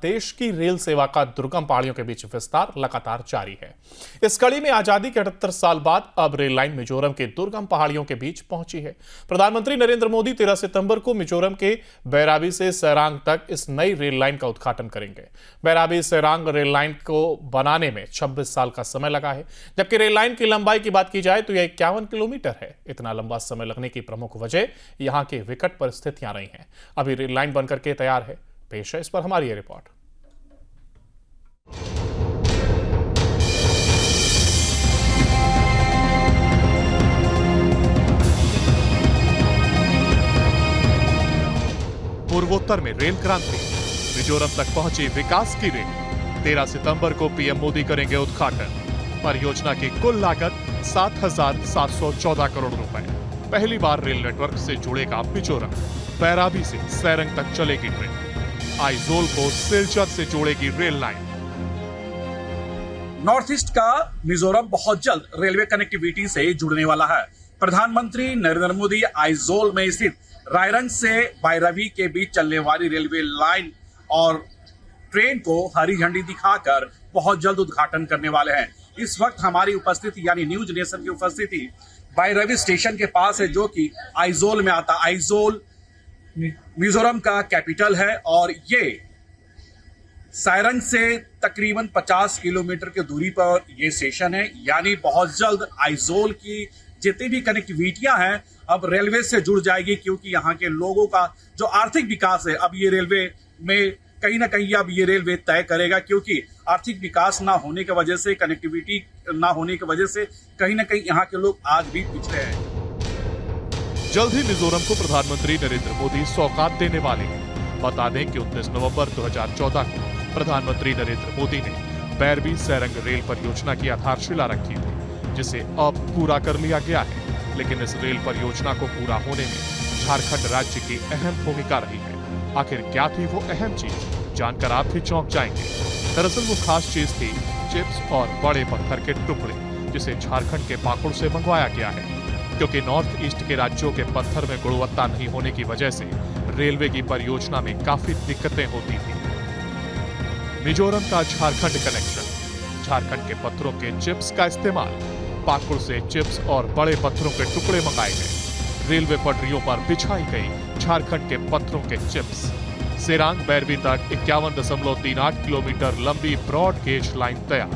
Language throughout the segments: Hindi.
देश की रेल सेवा का दुर्गम पहाड़ियों के बीच विस्तार लगातार जारी है। इस कड़ी में आजादी के 78 साल बाद अब रेल लाइन मिजोरम के दुर्गम पहाड़ियों के बीच पहुंची है। प्रधानमंत्री नरेंद्र मोदी 13 सितंबर को मिजोरम के बैराबी से सैरांग तक इस नई रेल लाइन का उद्घाटन करेंगे। बैराबी सैरांग रेल लाइन को बनाने में 26 साल का समय लगा है, जबकि रेल लाइन की लंबाई की बात की जाए तो यह 51 किलोमीटर है। इतना लंबा समय लगने की प्रमुख वजह यहां की विकट परिस्थितियां रही हैं। अभी रेल लाइन बनकर के तैयार है। पेश है इस पर हमारी ये रिपोर्ट। पूर्वोत्तर में रेल क्रांति, मिजोरम तक पहुंची विकास की रेल। 13 सितंबर को पीएम मोदी करेंगे उद्घाटन। परियोजना की कुल लागत 7,714 करोड़ रुपए। पहली बार रेल नेटवर्क से जुड़ेगा मिजोरम। बैराबी से सैरंग तक चलेगी ट्रेन। आइजोल को सिलचर से जोड़ेगी रेल लाइन। नॉर्थ ईस्ट का मिजोरम बहुत जल्द रेलवे कनेक्टिविटी से जुड़ने वाला है। प्रधानमंत्री नरेंद्र मोदी आइजोल में स्थित रायरंग से बैराबी के बीच चलने वाली रेलवे लाइन और ट्रेन को हरी झंडी दिखाकर बहुत जल्द उद्घाटन करने वाले हैं। इस वक्त हमारी उपस्थिति यानी न्यूज नेशन की उपस्थिति बैराबी स्टेशन के पास है, जो कि आइजोल में आता। आइजोल मिजोरम का कैपिटल है और ये सैरंग से तकरीबन 50 किलोमीटर की दूरी पर ये स्टेशन है। यानी बहुत जल्द आइजोल की जितनी भी कनेक्टिविटियां हैं अब रेलवे से जुड़ जाएगी, क्योंकि यहाँ के लोगों का जो आर्थिक विकास है अब ये रेलवे में कहीं ना कहीं अब ये रेलवे तय करेगा, क्योंकि आर्थिक विकास ना होने की वजह से, कनेक्टिविटी ना होने की वजह से कहीं ना कहीं यहाँ के लोग आज भी पिछड़े हैं। जल्द ही मिजोरम को प्रधानमंत्री नरेंद्र मोदी सौगात देने वाले हैं। बता दें कि 29 नवंबर 2014 को प्रधानमंत्री नरेंद्र मोदी ने बैरबी सैरंग रेल परियोजना की आधारशिला रखी थी, जिसे अब पूरा कर लिया गया है। लेकिन इस रेल परियोजना को पूरा होने में झारखंड राज्य की अहम भूमिका रही है। आखिर क्या थी वो अहम चीज, जानकर आप भी चौंक जाएंगे। दरअसल वो खास चीज थी चिप्स और बड़े पत्थर के टुकड़े, जिसे झारखंड के पाकुड़ से मंगवाया गया है, क्योंकि नॉर्थ ईस्ट के राज्यों के पत्थर में गुणवत्ता नहीं होने की वजह से रेलवे की परियोजना में काफी दिक्कतें होती थी। मिजोरम का झारखंड कनेक्शन, झारखंड के पत्थरों के चिप्स का इस्तेमाल, पाकुड़ से चिप्स और बड़े पत्थरों के टुकड़े मंगाए गए। रेलवे पटरियों पर बिछाई गई झारखंड के पत्थरों के चिप्स। सैरांग बैरबी तक 51.38 किलोमीटर लंबी ब्रॉड गेज लाइन तैयार।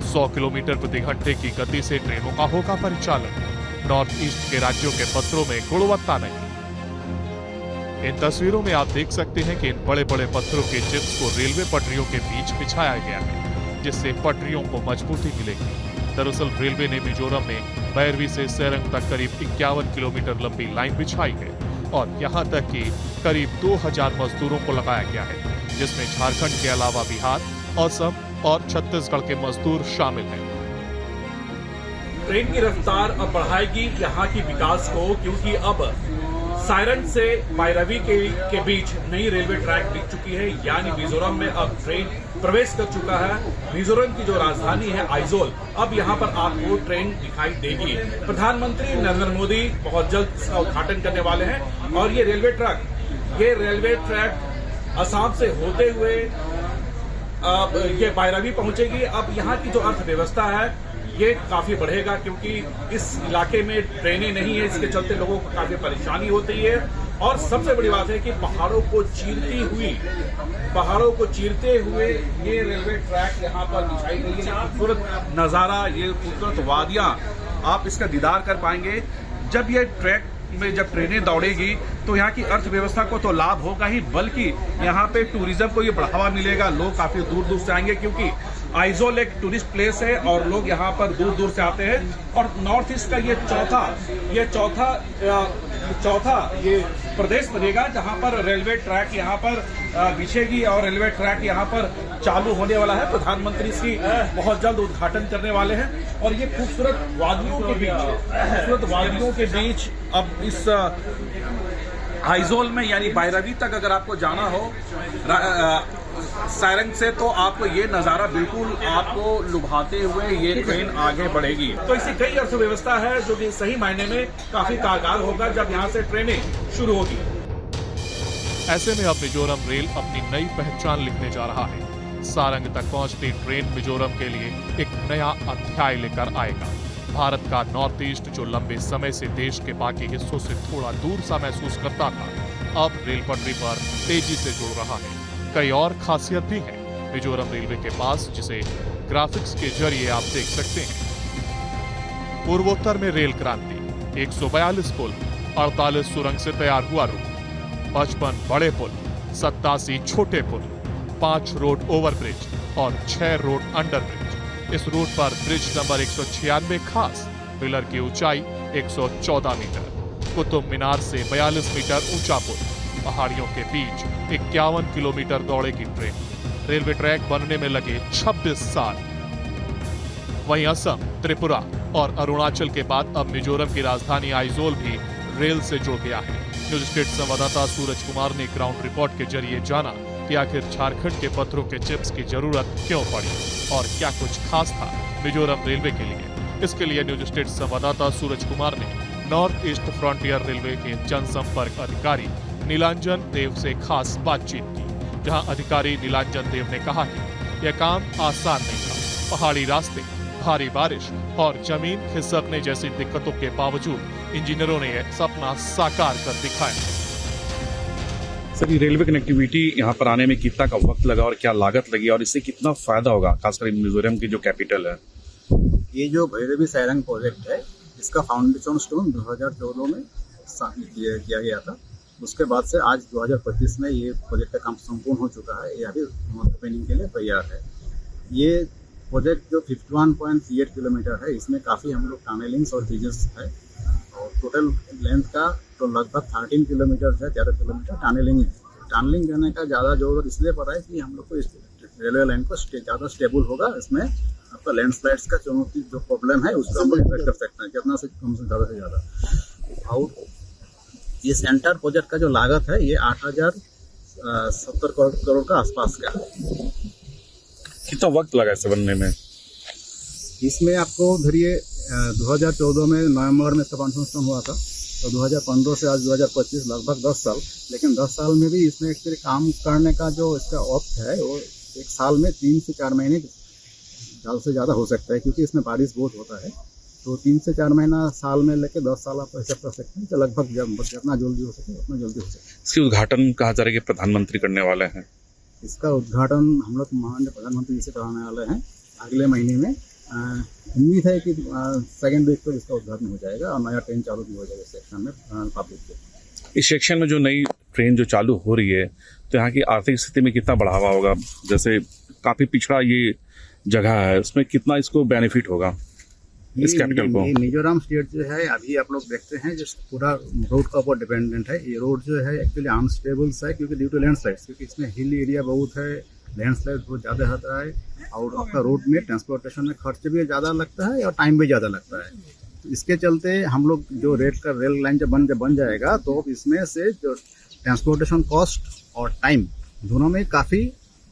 100 किलोमीटर प्रति घंटे की गति से ट्रेनों का होगा परिचालन। नॉर्थ ईस्ट के राज्यों के पत्थरों में गुणवत्ता नहीं। इन तस्वीरों में आप देख सकते हैं कि इन बड़े बड़े पत्थरों के चिप्स को रेलवे पटरियों के बीच बिछाया गया है, जिससे पटरियों को मजबूती मिलेगी। दरअसल रेलवे ने मिजोरम में बैरबी से सैरंग तक करीब 51 किलोमीटर लंबी लाइन बिछाई है और यहाँ तक कि करीब 2000 मजदूरों को लगाया गया है, जिसमें झारखंड के अलावा बिहार, असम और छत्तीसगढ़ के मजदूर शामिल हैं। ट्रेन की रफ्तार अब बढ़ाएगी यहाँ की विकास को, क्योंकि अब सायरंग से बैराबी के बीच नई रेलवे ट्रैक दिख चुकी है। यानी मिजोरम में अब ट्रेन प्रवेश कर चुका है। मिजोरम की जो राजधानी है आइजोल, अब यहाँ पर आपको ट्रेन दिखाई देगी। प्रधानमंत्री नरेंद्र मोदी बहुत जल्द इसका उद्घाटन करने वाले हैं और ये रेलवे ट्रैक असम से होते हुए ये बैराबी पहुंचेगी। अब यहाँ की जो अर्थव्यवस्था है ये काफी बढ़ेगा, क्योंकि इस इलाके में ट्रेनें नहीं है, इसके चलते लोगों को काफी परेशानी होती है। और सबसे बड़ी बात है कि पहाड़ों को चीरते हुए ये रेलवे ट्रैक यहाँ पर बिछाई गई है। खूबसूरत नजारा, ये खूबसूरत वादियां, आप इसका दीदार कर पाएंगे। जब ये ट्रैक में जब ट्रेनें दौड़ेगी तो यहाँ की अर्थव्यवस्था को तो लाभ होगा ही, बल्कि यहाँ पे टूरिज्म को ये बढ़ावा मिलेगा। लोग काफी दूर दूर से आएंगे, क्योंकि आइजोल एक टूरिस्ट प्लेस है और लोग यहाँ पर दूर दूर से आते हैं। और नॉर्थ ईस्ट का ये चौथा ये प्रदेश बनेगा जहाँ पर रेलवे ट्रैक यहाँ पर बिछेगी और रेलवे ट्रैक यहाँ पर चालू होने वाला है। प्रधानमंत्री इसकी बहुत जल्द उद्घाटन करने वाले हैं और ये खूबसूरत वादियों के बीच अब इस आइजोल में यानी बैराबी तक अगर आपको जाना हो सैरंग से, तो आपको ये नजारा बिल्कुल आपको लुभाते हुए ये ट्रेन आगे बढ़ेगी। तो इससे कई अर्थव्यवस्था है जो कि सही मायने में काफी कारगर होगा जब यहाँ से ट्रेनें शुरू होगी। ऐसे में अब मिजोरम रेल अपनी नई पहचान लिखने जा रहा है। सारंग तक पहुंचती ट्रेन मिजोरम के लिए एक नया अध्याय लेकर आएगा। भारत का नॉर्थ ईस्ट जो लंबे समय से देश के बाकी हिस्सों से थोड़ा दूर सा महसूस करता था, अब रेल पटरी पर तेजी से जुड़ रहा है। कई और खासियत भी है मिजोरम रेलवे के पास, जिसे ग्राफिक्स के जरिए आप देख सकते हैं। पूर्वोत्तर में रेल क्रांति, 142 पुल, 48 सुरंग से तैयार हुआ रूट, 55 बड़े पुल, 87 छोटे पुल, 5 रोड ओवरब्रिज और 6 रोड अंडरब्रिज। इस रूट पर ब्रिज नंबर 196 खास, पिलर की ऊंचाई 114 मीटर, कुतुब मीनार से 42 मीटर ऊंचा पुल, पहाड़ियों के बीच 51 किलोमीटर दौड़ेगी ट्रेन। रेलवे ट्रैक बनने में लगे 26 साल। वहीं असम, त्रिपुरा और अरुणाचल के बाद अब मिजोरम की राजधानी आइजोल भी रेल से जुड़ गया है। न्यूज स्टेट संवाददाता सूरज कुमार ने ग्राउंड रिपोर्ट के जरिए जाना कि आखिर झारखंड के पत्थरों के चिप्स की जरूरत क्यों पड़ी और क्या कुछ खास था मिजोरम रेलवे के लिए। इसके लिए न्यूज स्टेट संवाददाता सूरज कुमार ने नॉर्थ ईस्ट फ्रंटियर रेलवे के जनसंपर्क अधिकारी नीलांजन देव से खास बातचीत की, जहां अधिकारी नीलांजन देव ने कहा कि यह काम आसान नहीं था। पहाड़ी रास्ते, भारी बारिश और जमीन खिसकने जैसी दिक्कतों के बावजूद इंजीनियरों ने यह सपना साकार कर दिखाया। सर, ये रेलवे कनेक्टिविटी यहाँ पर आने में कितना का वक्त लगा और क्या लागत लगी और इससे कितना फायदा होगा, खासकर मिजोरम की जो कैपिटल है? ये जो भैरवी सैरंग प्रोजेक्ट है, इसका फाउंडेशन स्टोन 2014 में किया गया था। उसके बाद से आज 2025 में ये प्रोजेक्ट का काम संपूर्ण हो चुका है। ये अभी ओपनिंग के लिए तैयार है। ये प्रोजेक्ट जो 51.38 किलोमीटर है, इसमें काफ़ी हम लोग टनलिंग्स और ब्रिजेस है और टोटल लेंथ का तो लगभग 13 किलोमीटर है, 13 किलोमीटर टनलिंग करने का ज़्यादा जरूरत इसलिए पड़ा है कि हम लोग को इस रेलवे लाइन को ज़्यादा स्टेबल होगा। इसमें आपका लैंडस्लाइड्स का चुनौती जो प्रॉब्लम है उसको हम लोग इफेक्ट कर सकते हैं जितना से कम से ज़्यादा। और ये सेंटर प्रोजेक्ट का जो लागत है ये 8,070 करोड़ का आसपास का है। कितना वक्त लगा इसे बनने में? इसमें आपको धरिए 2014 में नवंबर में इसका फाउंडेशन हुआ था, तो 2015 से आज 2025 लगभग 10 साल। लेकिन 10 साल में भी इसमें एक्चुअली काम करने का जो इसका वक्त है वो एक साल में 3 से 4 महीने ज़्यादा से ज़्यादा हो सकता है, क्योंकि इसमें बारिश बहुत होता है। तो 3 से 4 महीना साल में लेके 10 साल आप ऐसा कर सकते हैं। तो लगभग जितना जल्दी हो सके उतना जल्दी हो सके। इसके उद्घाटन कहा जा रहा है कि प्रधानमंत्री करने वाले हैं। इसका उद्घाटन हम लोग माननीय प्रधानमंत्री जी से कराने वाले हैं अगले महीने में। उम्मीद है कि सेकेंड वीक को इसका उद्घाटन हो जाएगा और नया ट्रेन चालू भी हो जाएगा सेक्शन में पब्लिक के। इस सेक्शन में जो नई ट्रेन जो चालू हो रही है, तो यहाँ की आर्थिक स्थिति में कितना बढ़ावा होगा? जैसे काफ़ी पिछड़ा ये जगह है, उसमें कितना इसको बेनिफिट होगा इस कैपिटल को? मिजोरम स्टेट जो है अभी आप लोग देखते हैं जो पूरा रोड का ऊपर डिपेंडेंट है। ये रोड जो है एक्चुअली अनस्टेबल है क्योंकि ड्यू टू लैंडस्लाइड्स, क्योंकि इसमें हिल एरिया बहुत है, लैंडस्लाइड बहुत ज़्यादा होता है और आपका रोड में ट्रांसपोर्टेशन में खर्च भी ज़्यादा लगता है और टाइम भी ज़्यादा लगता है। तो इसके चलते हम लोग जो रेल लाइन जब बन जाएगा तो इसमें से जो ट्रांसपोर्टेशन कॉस्ट और टाइम दोनों में काफ़ी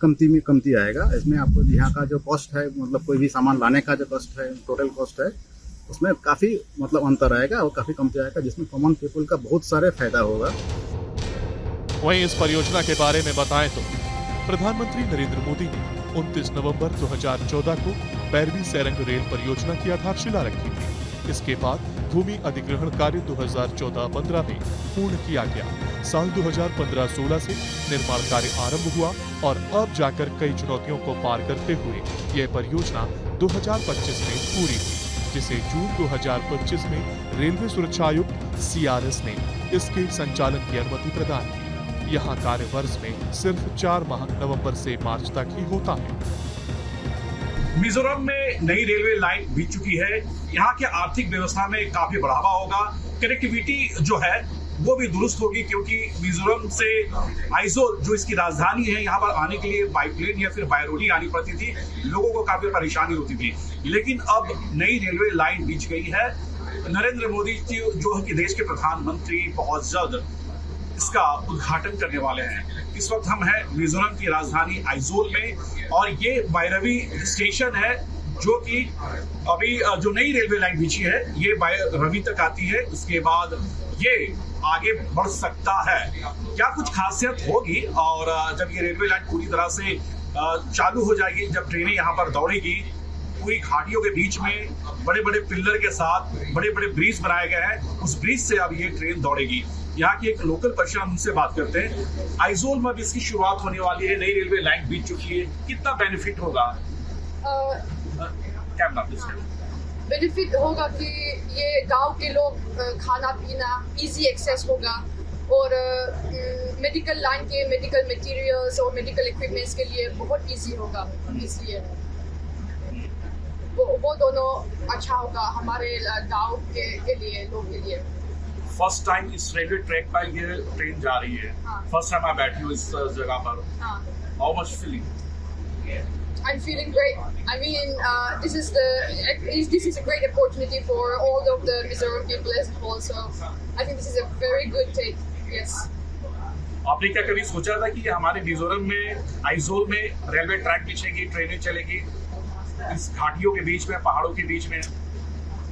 कमती आएगा। इसमें आपको यहाँ का जो कॉस्ट है, मतलब कोई भी सामान लाने का जो कॉस्ट है, टोटल कॉस्ट है, उसमें काफ़ी मतलब अंतर आएगा और काफ़ी कमती आएगा, जिसमें कॉमन पीपल का बहुत सारे फायदा होगा। वहीं इस परियोजना के बारे में बताएं तो प्रधानमंत्री नरेंद्र मोदी ने 29 नवंबर 2014 को बैरवी सैरंग रेल परियोजना की आधारशिला रखी थी। इसके बाद भूमि अधिग्रहण कार्य 2014-15 में पूर्ण किया गया। साल 2015-16 से निर्माण कार्य आरंभ हुआ और अब जाकर कई चुनौतियों को पार करते हुए यह परियोजना 2025 में पूरी हुई, जिसे जून 2025 में रेलवे सुरक्षा आयुक्त CRS ने इसके संचालन की अनुमति प्रदान की। यहाँ कार्य वर्ष में सिर्फ 4 माह नवंबर से मार्च तक ही होता है। मिजोरम में नई रेलवे लाइन बीत चुकी है। यहाँ के आर्थिक व्यवस्था में काफी बढ़ावा होगा। कनेक्टिविटी जो है वो भी दुरुस्त होगी, क्योंकि मिजोरम से आइजोल जो इसकी राजधानी है, यहाँ पर आने के लिए बाई प्लेन या फिर बाय रोड ही आनी पड़ती थी। लोगों को काफी परेशानी होती थी, लेकिन अब नई रेलवे लाइन बीच गई है। नरेंद्र मोदी जी जो है कि देश के प्रधानमंत्री बहुत जल्द इसका उद्घाटन करने वाले हैं। इस वक्त हम हैं मिजोरम की राजधानी आइजोल में और ये बैरवी स्टेशन है जो कि अभी जो नई रेलवे लाइन बिछी है ये बैरवी तक आती है। उसके बाद ये आगे बढ़ सकता है? क्या कुछ खासियत होगी? और जब ये रेलवे लाइन पूरी तरह से चालू हो जाएगी, जब ट्रेनें यहाँ पर दौड़ेगी, पूरी घाटियों के बीच में बड़े बड़े पिल्लर के साथ बड़े बड़े ब्रिज बनाए गए हैं, उस ब्रिज से अब ये ट्रेन दौड़ेगी। यहाँ की एक लोकल पर्सन, हम उनसे बात करते हैं। आइजोल में अब इसकी शुरुआत होने वाली है, नई रेलवे लाइन बीत चुकी है, कितना बेनिफिट होगा? कैमरा बेनिफिट होगा कि ये गांव के लोग खाना पीना इजी एक्सेस होगा, और मेडिकल लाइन के मेडिकल मटेरियल्स और मेडिकल इक्विपमेंट्स के लिए बहुत इजी होगा। इसलिए वो दोनों अच्छा होगा हमारे गांव के लिए, लोग के लिए। फर्स्ट टाइम इस रेलवे ट्रैक पर ये ट्रेन जा रही है। हाँ। फर्स्ट टाइम मैं बैठी हूँ इस जगह पर। हाँ। How much feeling? I'm feeling great. I mean, this is a great opportunity for all of the Mizoram people as a whole. So I think this is a very good take. Yes. आपने क्या कभी सोचा था कि हमारे मिजोरम में, आइजोल में रेलवे ट्रैक बिछेगी, ट्रेनें चलेगी इस घाटियों के बीच में, पहाड़ों के बीच में?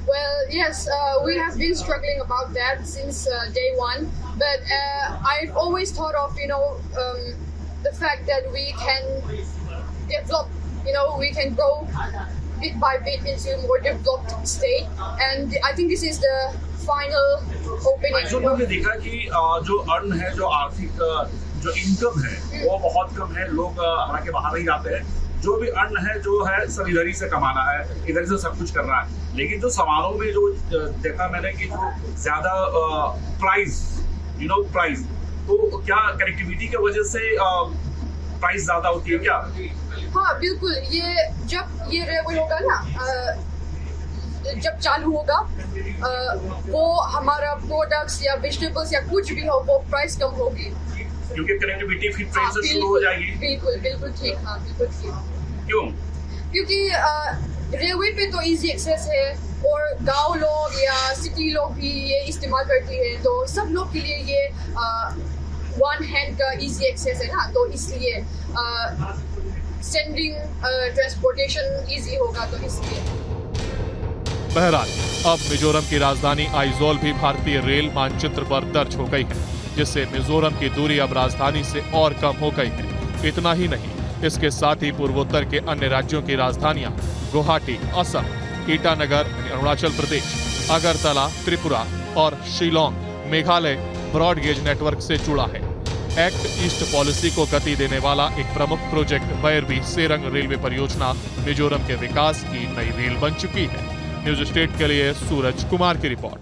Well, yes, we have been struggling about that since day one. But I've always thought of, the fact that we can develop, we can grow bit by bit into more developed state. And I think this is the final opening. Aizawl में हमने देखा कि जो अर्न है, जो आर्थिक जो इनकम है, वो बहुत कम है। लोग हमारे के बाहर ही जाते हैं। जो भी अर्न है, जो है, सब इधर ही से कमाना है, इधर से सब कुछ करना है। लेकिन जो समारोह में जो देखा मैंने कि जो ज्यादा प्राइस, तो क्या कनेक्टिविटी की वजह से प्राइस ज्यादा होती है क्या? हाँ, बिल्कुल। जब ये रेलवे होगा ना, जब चालू होगा, वो हमारा प्रोडक्ट्स या वेजिटेबल्स या कुछ भी हो, वो प्राइस कम होगी, क्योंकि कनेक्टिविटी फिर ट्रेन से शुरू हो जाएगी। बिल्कुल ठीक। हाँ, बिल्कुल ठीक। क्यों? क्योंकि रेलवे पे तो इजी एक्सेस है, और गांव लोग या सिटी लोग भी ये इस्तेमाल करते हैं, तो सब लोग के लिए ये वन हैंड का इजी एक्सेस है ना, तो इसलिए सेंडिंग ट्रांसपोर्टेशन इजी होगा, तो इसलिए। बहरहाल अब मिजोरम की राजधानी आइजोल भी भारतीय रेल मानचित्र पर दर्ज हो गई है, जिससे मिजोरम की दूरी अब राजधानी से और कम हो गई है। इतना ही नहीं, इसके साथ ही पूर्वोत्तर के अन्य राज्यों की राजधानियां गुवाहाटी, असम, ईटानगर अरुणाचल प्रदेश, अगरतला त्रिपुरा और Shillong Meghalaya broad gauge network से जुड़ा है। एक्ट ईस्ट पॉलिसी को गति देने वाला एक प्रमुख प्रोजेक्ट बैरबी सेरंग रेलवे परियोजना मिजोरम के विकास की नई रील बन चुकी है। न्यूज स्टेट के लिए सूरज कुमार की रिपोर्ट।